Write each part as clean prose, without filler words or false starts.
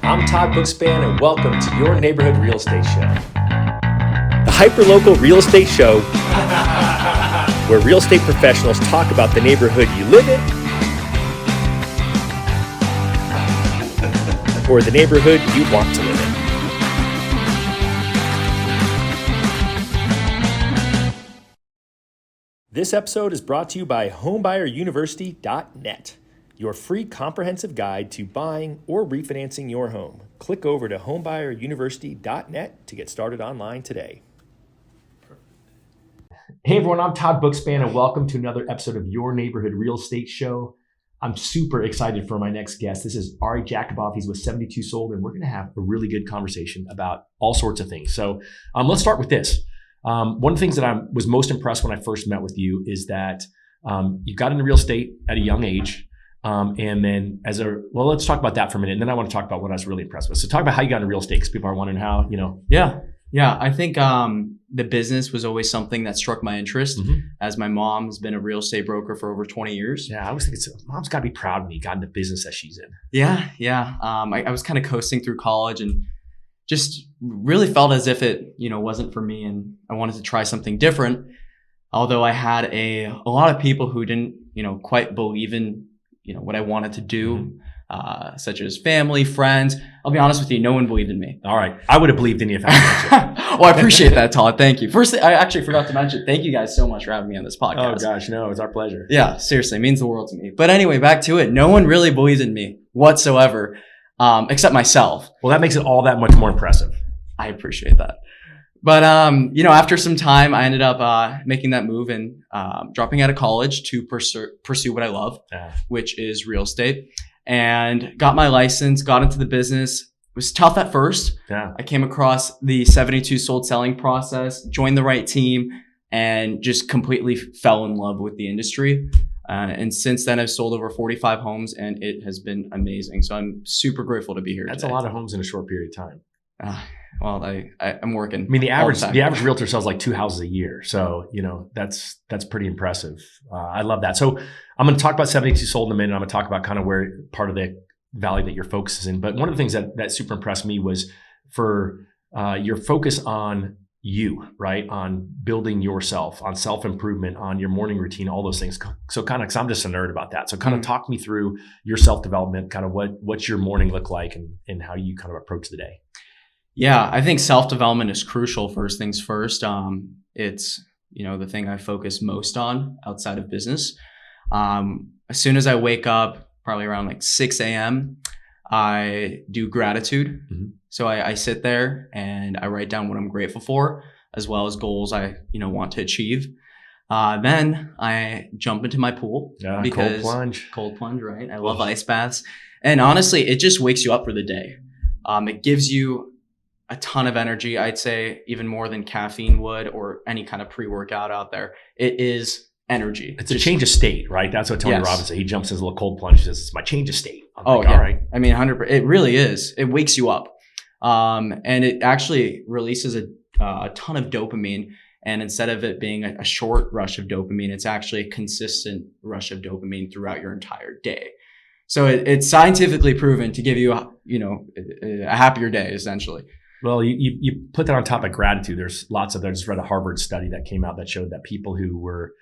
I'm Todd Bookspan, and welcome to your neighborhood real estate show. The hyperlocal real estate show where real estate professionals talk about the neighborhood you live in or the neighborhood you want to live in. This episode is brought to you by homebuyeruniversity.net. Your free comprehensive guide to buying or refinancing your home. Click over to homebuyeruniversity.net to get started online today. Hey everyone, I'm Todd Bookspan and welcome to another episode of Your Neighborhood Real Estate Show. I'm super excited for my next guest. This is Ari Jakobov. He's with 72 Sold, and we're going to have a really good conversation about all sorts of things. So let's start with this. One of the things that I was most impressed when I first met with you is that you got into real estate at a young age. And then let's talk about that for a minute. And then I want to talk about what I was really impressed with. So talk about how you got into real estate, because people are wondering how, Yeah. I think the business was always something that struck my interest, as my mom has been a real estate broker for over 20 years. Yeah, I was thinking, mom's got to be proud of me, got into business that she's in. Yeah. I was kind of coasting through college and just really felt as if it, wasn't for me, and I wanted to try something different. Although I had a lot of people who didn't, quite believe in what I wanted to do, such as family, friends. I'll be honest with you, no one believed in me. All right. I would have believed in you if I had mentioned. Well, I appreciate that, Todd. Thank you. First, I actually forgot to mention, thank you guys so much for having me on this podcast. Oh gosh, no, it's our pleasure. Yeah, seriously, it means the world to me. But anyway, back to it. No one really believed in me whatsoever, except myself. Well, that makes it all that much more impressive. I appreciate that. But, after some time, I ended up making that move and dropping out of college to pursue what I love, which is real estate, and got my license, got into the business. It was tough at first. Yeah. I came across the 72 Sold selling process, joined the right team, and just completely fell in love with the industry. And since then, I've sold over 45 homes, and it has been amazing. So I'm super grateful to be here today. That's a lot of homes in a short period of time. Well, I'm working. I mean, the average realtor sells like 2 houses a year. So, that's pretty impressive. I love that. So I'm going to talk about 72 Sold in a minute. I'm going to talk about kind of where part of the valley that your focus is in. But one of the things that super impressed me was for your focus on you, right? On building yourself, on self-improvement, on your morning routine, all those things. So kind of, because I'm just a nerd about that. So kind of talk me through your self-development, kind of what's your morning look like and how you kind of approach the day. Yeah, I think self-development is crucial. First things first. It's, the thing I focus most on outside of business. As soon as I wake up, probably around like 6 a.m., I do gratitude. So I sit there and I write down what I'm grateful for, as well as goals I, want to achieve. Then I jump into my pool. Yeah, because cold plunge, right? I love ice baths. And honestly, it just wakes you up for the day. It gives you a ton of energy. I'd say even more than caffeine would, or any kind of pre-workout out there. It is energy. It's a change of state, right? That's what Tony Robbins said. He jumps in his little cold plunge. He says, it's my change of state. All right. I mean, 100%. It really is. It wakes you up. And it actually releases a ton of dopamine. And instead of it being a short rush of dopamine, it's actually a consistent rush of dopamine throughout your entire day. So it's scientifically proven to give you, a happier day, essentially. Well, you put that on top of gratitude. There's lots of, I just read a Harvard study that came out that showed that people who were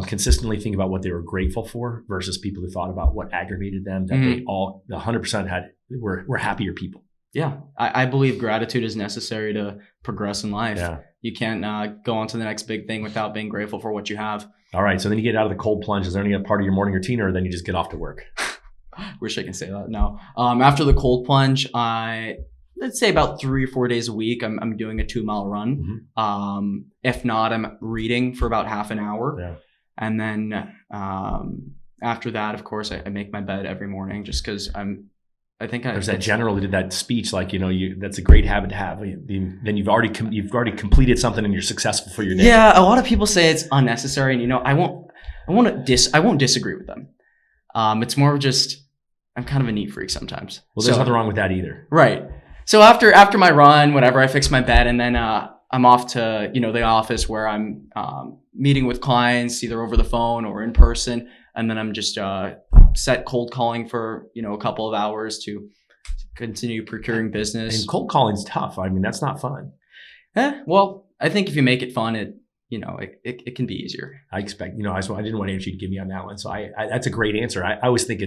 consistently thinking about what they were grateful for versus people who thought about what aggravated them, that they all, 100% were happier people. Yeah. I believe gratitude is necessary to progress in life. Yeah. You can't go on to the next big thing without being grateful for what you have. All right. So then you get out of the cold plunge. Is there any other part of your morning routine, or then you just get off to work? Wish I could say that. No. After the cold plunge, let's say about 3 or 4 days a week, I'm doing a 2-mile run. If not, I'm reading for about half an hour. Yeah. And then after that, of course, I make my bed every morning, just because there's that general who did that speech, like, that's a great habit to have. Then you've already completed something and you're successful for your day. Yeah, a lot of people say it's unnecessary, and I won't disagree with them. It's more of just, I'm kind of a neat freak sometimes. Well, there's nothing wrong with that either. Right. So after my run, whatever, I fix my bed, and then I'm off to the office where I'm meeting with clients either over the phone or in person, and then I'm just set cold calling for a couple of hours to continue procuring business. And cold calling's tough. I mean, that's not fun. Well, I think if you make it fun, it can be easier. I expect, I didn't want Angie to give me on that one. So that's a great answer. I always think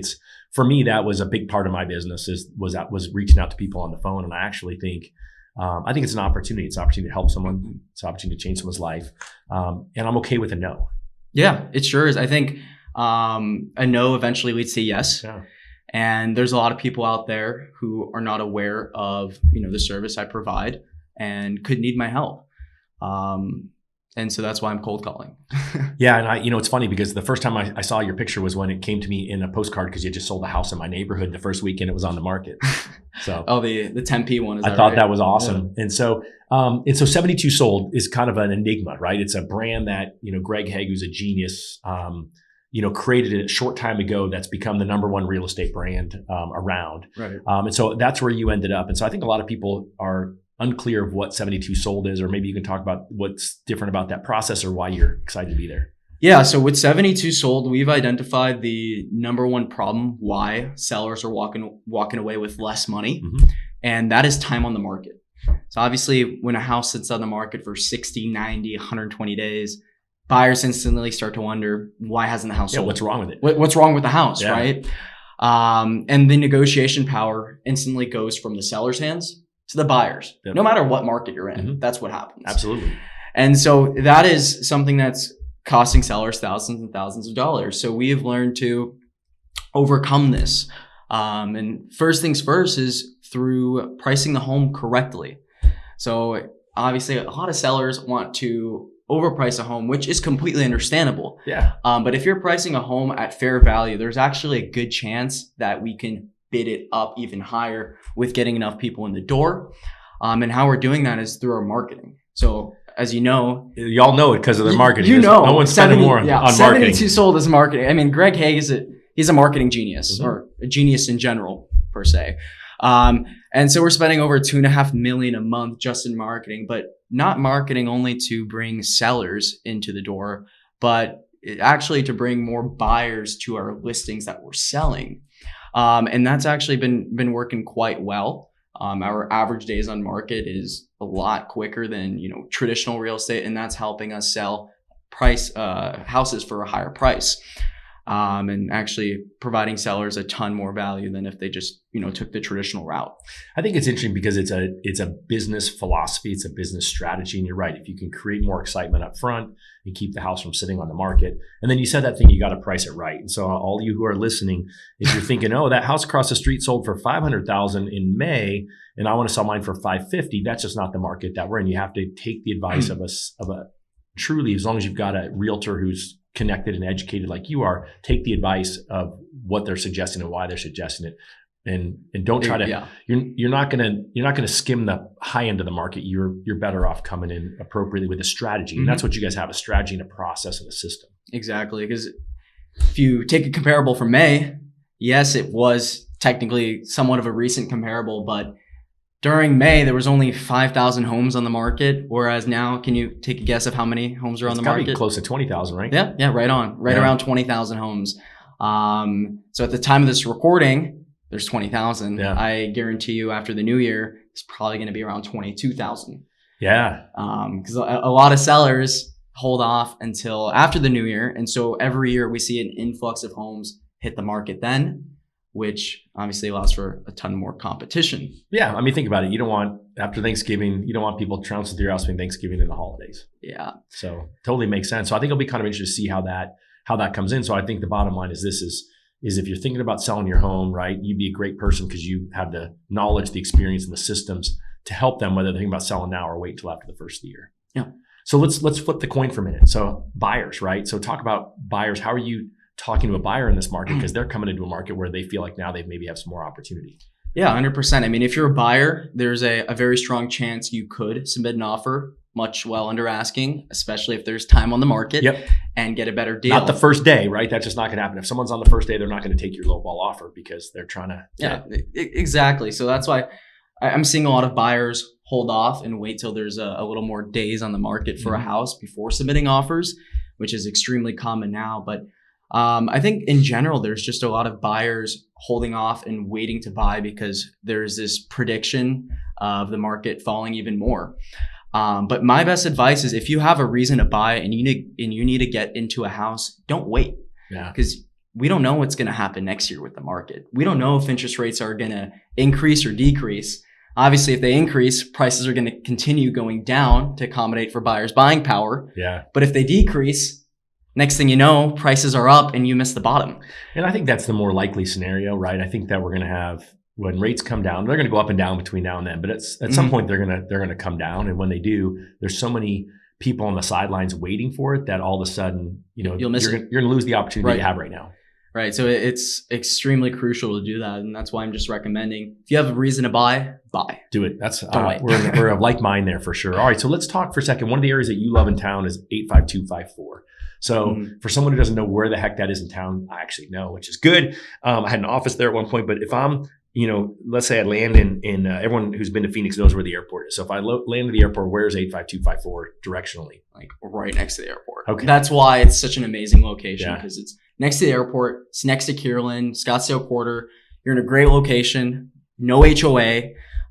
for me, that was a big part of my business was reaching out to people on the phone. And I actually think, it's an opportunity. It's an opportunity to help someone. It's an opportunity to change someone's life. And I'm okay with a no. Yeah, it sure is. I think a no eventually leads to yes. Yeah. And there's a lot of people out there who are not aware of, the service I provide and could need my help. And so that's why I'm cold calling. Yeah. And it's funny because the first time I saw your picture was when it came to me in a postcard because you just sold a house in my neighborhood the first weekend it was on the market. So the 10p one. I thought that was awesome. Yeah. And so 72 Sold is kind of an enigma, right? It's a brand that, Greg Hague, who's a genius, created it a short time ago that's become the number one real estate brand around. Right. And so that's where you ended up. And so I think a lot of people are unclear of what 72 Sold is, or maybe you can talk about what's different about that process or why you're excited to be there. Yeah. So with 72 Sold, we've identified the number one problem why sellers are walking away with less money. Mm-hmm. And that is time on the market. So obviously when a house sits on the market for 60, 90, 120 days, buyers instantly start to wonder, why hasn't the house sold? What's wrong with it? What's wrong with the house, right? And the negotiation power instantly goes from the seller's hands to the buyers. Yep. No matter what market you're in, mm-hmm. That's what happens. Absolutely. And so that is something that's costing sellers thousands and thousands of dollars. So we have learned to overcome this. And first things first is through pricing the home correctly. So obviously a lot of sellers want to overprice a home, which is completely understandable. Yeah. But if you're pricing a home at fair value, there's actually a good chance that we can bid it up even higher with getting enough people in the door. And how we're doing that is through our marketing. So as you know, y'all know it because of their marketing. No one's spending more on marketing. 72 Sold is marketing. I mean, Greg Hague he's a marketing genius, mm-hmm. or a genius in general per se. And so we're spending over $2.5 million a month just in marketing, but not marketing only to bring sellers into the door, but actually to bring more buyers to our listings that we're selling. And that's actually been working quite well. Our average days on market is a lot quicker than, traditional real estate. And that's helping us sell houses for a higher price. And actually providing sellers a ton more value than if they just, took the traditional route. I think it's interesting because it's a business philosophy. It's a business strategy. And you're right. If you can create more excitement up front and keep the house from sitting on the market. And then you said that thing, you got to price it right. And so all you who are listening, if you're thinking, oh, that house across the street sold for $500,000 in May, and I want to sell mine for $550,000, that's just not the market that we're in. You have to take the advice of a truly, as long as you've got a realtor who's connected and educated like you are, take the advice of what they're suggesting and why they're suggesting it, and don't try to. Yeah. You're not gonna skim the high end of the market. You're better off coming in appropriately with a strategy, mm-hmm. and that's what you guys have: a strategy and a process and a system. Exactly, because if you take a comparable from May, yes, it was technically somewhat of a recent comparable, but during May, there was only 5,000 homes on the market, whereas now, can you take a guess of how many homes are on the market? It's got to be close to 20,000, right? Yeah, right on. Around 20,000 homes. So at the time of this recording, there's 20,000. Yeah. I guarantee you after the new year, it's probably going to be around 22,000. Yeah. Because a lot of sellers hold off until after the new year. And so every year we see an influx of homes hit the market then, which obviously allows for a ton more competition. Yeah. I mean, think about it. You don't want, after Thanksgiving, you don't want people trouncing through your house between Thanksgiving and the holidays. Yeah. So totally makes sense. So I think it'll be kind of interesting to see how that comes in. So I think the bottom line is this is if you're thinking about selling your home, right, you'd be a great person because you have the knowledge, the experience, and the systems to help them, whether they're thinking about selling now or wait until after the first year. Yeah. So let's flip the coin for a minute. So buyers, right? So talk about buyers. How are you talking to a buyer in this market? Because they're coming into a market where they feel like now they maybe have some more opportunity. Yeah, 100%. I mean, if you're a buyer, there's a very strong chance you could submit an offer much well under asking, especially if there's time on the market. Yep. And get a better deal. Not the first day, right? That's just not going to happen. If someone's on the first day, they're not going to take your lowball offer because they're trying to. Yeah, exactly. So that's why I'm seeing a lot of buyers hold off and wait till there's a little more days on the market for a house before submitting offers, which is extremely common now. But I think in general, there's just a lot of buyers holding off and waiting to buy because there's this prediction of the market falling even more. But my best advice is if you have a reason to buy and you need to get into a house, don't wait. Yeah. Because we don't know what's going to happen next year with the market. We don't know if interest rates are going to increase or decrease. Obviously, if they increase, prices are going to continue going down to accommodate for buyers' buying power. Yeah. But if they decrease, next thing you know, prices are up and you miss the bottom. And I think that's the more likely scenario, right? I think that we're going to have, when rates come down, they're going to go up and down between now and then, but at some point they're going to come down. And when they do, there's so many people on the sidelines waiting for it that all of a sudden, you're going to lose the opportunity you have right now. Right. So it's extremely crucial to do that. And that's why I'm just recommending, if you have a reason to buy. Do it. That's we're of like mind there for sure. All right. So let's talk for a second. One of the areas that you love in town is 85254. So for someone who doesn't know where the heck that is in town, I actually know, which is good. I had an office there at one point, but if I'm, let's say I land in everyone who's been to Phoenix knows where the airport is. So if I land at the airport, where's 85254 directionally? Like right next to the airport. Okay. That's why it's such an amazing location, because it's next to the airport. It's next to Kierland, Scottsdale Quarter. You're in a great location. No HOA.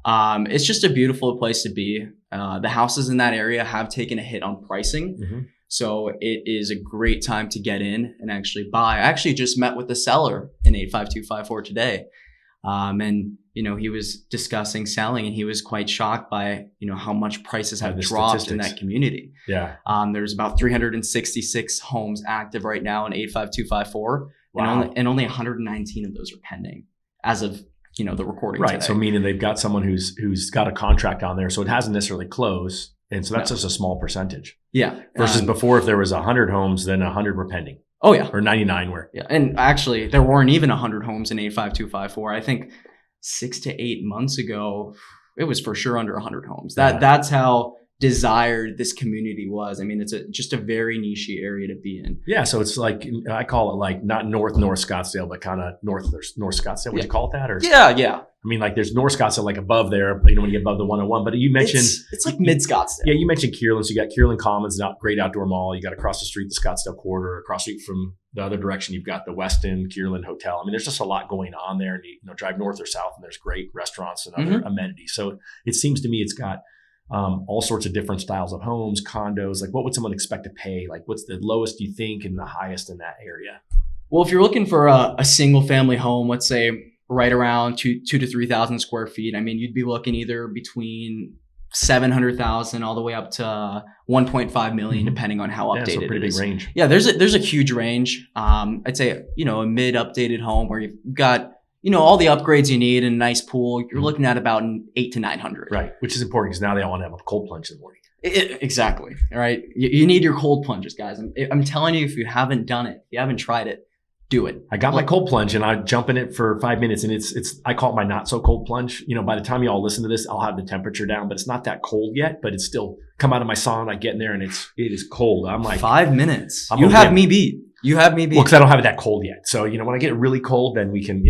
It's just a beautiful place to be. The houses in that area have taken a hit on pricing. Mm-hmm. So it is a great time to get in and actually buy. I actually just met with the seller in 85254 today. And, he was discussing selling and he was quite shocked by, how much prices have dropped in that community. Yeah. There's about 366 homes active right now in 85254. Wow. And only 119 of those are pending as of, the recording Right. today. So meaning they've got someone who's got a contract on there. So it hasn't necessarily closed. And so that's just a small percentage. Yeah. Versus before, if there was 100 homes, then 100 were pending. Oh, yeah. Or 99 were. Yeah. And actually, there weren't even 100 homes in 85254. I think 6 to 8 months ago, it was for sure under 100 homes. That's how desired this community was. I mean, it's just a very niche area to be in. Yeah. So it's like, I call it like not North Scottsdale, but kind of North Scottsdale. Would you call it that? Or Yeah. I mean, like there's North Scottsdale, like above there, when you get above the 101. But you mentioned it's like mid Scottsdale. Yeah, you mentioned Kierland. So you got Kierland Commons, great outdoor mall. You got across the street the Scottsdale Quarter. Across the street from the other direction, you've got the Westin Kierland Hotel. I mean, there's just a lot going on there. And you drive north or south, and there's great restaurants and other amenities. So it seems to me it's got all sorts of different styles of homes, condos. Like, what would someone expect to pay? Like, what's the lowest you think and the highest in that area? Well, if you're looking for a single family home, let's say right around 2,000 to 3,000 square feet, I mean, you'd be looking either between 700,000 all the way up to 1.5 million, depending on how updated so pretty it is. Big range. Yeah, there's a huge range. I'd say, a mid updated home where you've got, all the upgrades you need and a nice pool. You're looking at about 800 to 900. Right. Which is important because now they all want to have a cold plunge in the morning. Exactly. All right. You need your cold plunges, guys. I'm telling you, if you haven't done it, if you haven't tried it, do it. I got my cold plunge and I jump in it for 5 minutes and it's I call it my not so cold plunge. By the time you all listen to this, I'll have the temperature down, but it's not that cold yet, but it's still come out of my sauna. I get in there and it is cold. I'm like 5 minutes. You have me beat. Well, because I don't have it that cold yet. So, when I get it really cold, then we can,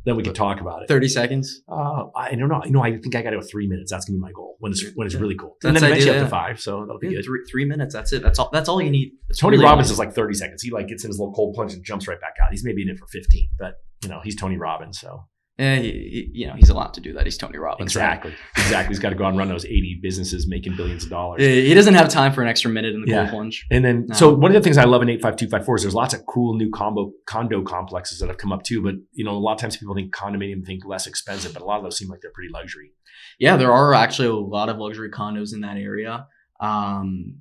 then we can talk about it. 30 seconds? I don't know. I think I got to go 3 minutes. That's going to be my goal when it's really cold. And That's then eventually idea, up to 5. So that'll be good. 3 minutes. That's it. That's all you need. Tony Robbins is like 30 seconds. He gets in his little cold plunge and jumps right back out. He's maybe in it for 15, but he's Tony Robbins. So. He's allowed to do that. He's Tony Robbins. Exactly. He's got to go out and run those 80 businesses making billions of dollars. He doesn't have time for an extra minute in the cold plunge. And then, so one of the things I love in 85254 is there's lots of cool new condo complexes that have come up too. But, a lot of times people think condominium, think less expensive, but a lot of those seem like they're pretty luxury. Yeah, there are actually a lot of luxury condos in that area. And,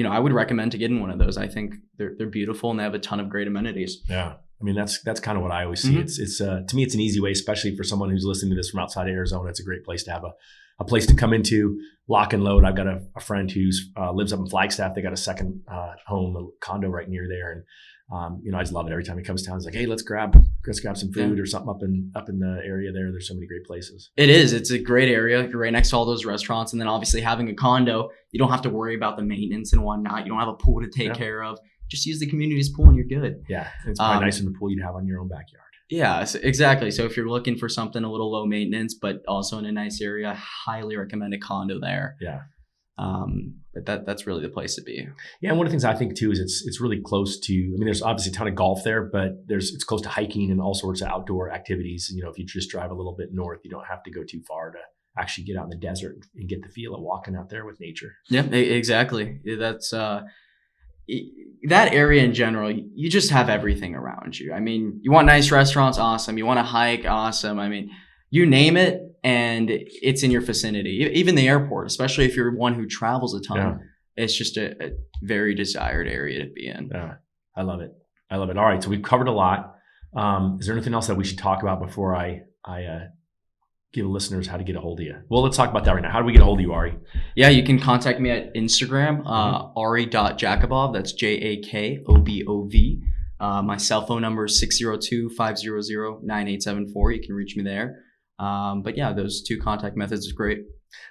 I would recommend to get in one of those. I think they're beautiful and they have a ton of great amenities. Yeah. I mean, that's kind of what I always see. It's to me, it's an easy way, especially for someone who's listening to this from outside of Arizona. It's a great place to have a place to come into, lock and load. I've got a friend who's lives up in Flagstaff. They got a second home, a condo right near there. And, I just love it. Every time he comes down, he's like, hey, let's grab some food or something up in the area there. There's so many great places. It is. It's a great area. You're right next to all those restaurants. And then obviously having a condo, you don't have to worry about the maintenance and whatnot. You don't have a pool to take care of. Just use the community's pool and you're good. Yeah. It's probably nicer than the pool you'd have on your own backyard. Yeah, exactly. So if you're looking for something a little low maintenance, but also in a nice area, I highly recommend a condo there. Yeah. But that's really the place to be. Yeah, and one of the things I think too is it's really close to. I mean, there's obviously a ton of golf there, but it's close to hiking and all sorts of outdoor activities. You know, if you just drive a little bit north, you don't have to go too far to actually get out in the desert and get the feel of walking out there with nature. Yeah, exactly. That's that area in general. You just have everything around you. I mean, you want nice restaurants, awesome. You want to hike, awesome. I mean, you name it, and it's in your vicinity. Even the airport, especially if you're one who travels a ton, Yeah. it's just a very desired area to be in. Yeah, I love it. I love it. All right, so we've covered a lot. Is there anything else that we should talk about before I give listeners how to get a hold of you? Well, let's talk about that right now. How do we get a hold of you, Ari? Yeah, you can contact me at Instagram, Ari.Jakobov. That's Jakobov. My cell phone number is 602-500-9874. You can reach me there. But yeah, those two contact methods is great.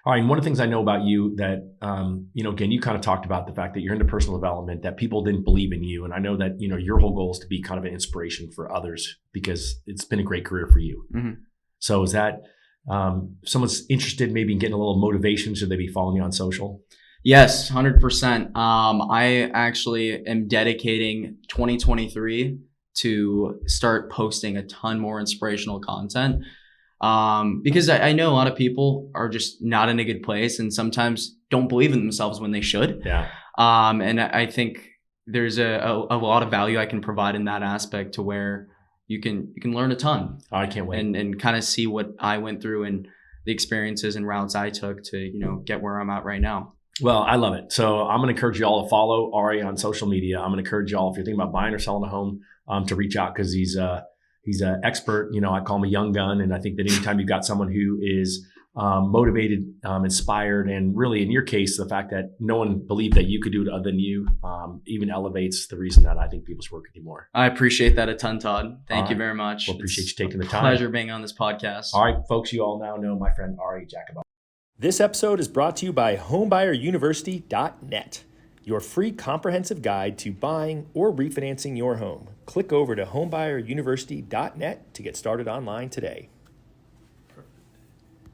All right. And one of the things I know about you that, again, you kind of talked about the fact that you're into personal development, that people didn't believe in you. And I know that, your whole goal is to be kind of an inspiration for others because it's been a great career for you. Mm-hmm. So is that, if someone's interested maybe in getting a little motivation, should they be following you on social? Yes, 100%. I actually am dedicating 2023 to start posting a ton more inspirational content. Because I know a lot of people are just not in a good place and sometimes don't believe in themselves when they should. Yeah. And I think there's a lot of value I can provide in that aspect to where you can learn a ton. Oh, I can't wait. And kind of see what I went through and the experiences and routes I took to, get where I'm at right now. Well, I love it. So I'm going to encourage you all to follow Ari on social media. I'm going to encourage you all, if you're thinking about buying or selling a home, to reach out because he's an expert. I call him a young gun. And I think that anytime you've got someone who is motivated, inspired, and really in your case, the fact that no one believed that you could do it other than you even elevates the reason that I think people should work with you more. I appreciate that a ton, Todd. Thank you right. very much. Well, appreciate you taking the time. Pleasure being on this podcast. All right, folks, you all now know my friend Ari Jakobov. This episode is brought to you by homebuyeruniversity.net, your free comprehensive guide to buying or refinancing your home. Click over to homebuyeruniversity.net to get started online today.